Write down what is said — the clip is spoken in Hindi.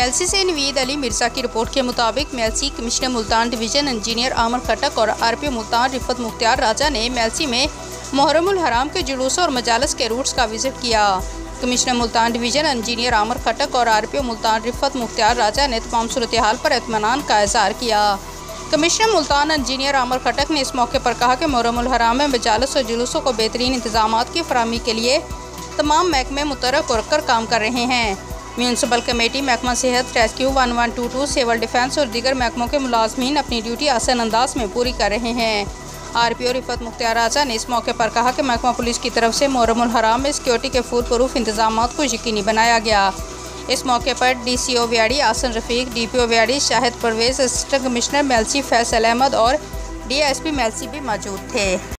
मेलसी से नवीद अली मिर्जा की रिपोर्ट के मुताबिक Mailsi commissioner Multan division engineer आमर खटक और आरपीओ मुल्तान रिफत मुख्तार राजा ने मेलसी में मुहर्रमुल हराम के जुलूस और मजालस के रूट्स का विजिट किया। कमिश्नर मुल्तान डिवीज़न इंजीनियर आमर खटक और आरपीओ मुल्तान रिफत मुख्तार राजा ने तमाम सूरत हाल पर इत्मीनान का इज़हार किया। कमिश्नर मुल्तान इंजीनियर आमर खटक ने इस मौके पर कहा कि मुहर्रमुल हराम में मजालस और जुलूसों को बेहतरीन इंतजामात की फराहमी के लिए तमाम महकमे मुतहर्रिक होकर काम कर रहे हैं। म्यूनसिपल कमेटी, महकमा सेहत, रेस्क्यू 1122, सिविल डिफेंस और दीगर महकमों के मुलाजमीन अपनी ड्यूटी आसान अंदाज में पूरी कर रहे हैं। आरपीओ रिफत मुख्तार राजा ने इस मौके पर कहा कि महकमा पुलिस की तरफ से मुहर्रमुल हराम में सिक्योरिटी के फूल प्रूफ इंतजाम को यकीनी बनाया गया। इस मौके पर DCO Vehari Ahsan Rafiq, DPO Vehari Shahid Parvez, assistant commissioner Mailsi Faisal Ahmed और DSP मेलसी भी मौजूद थे।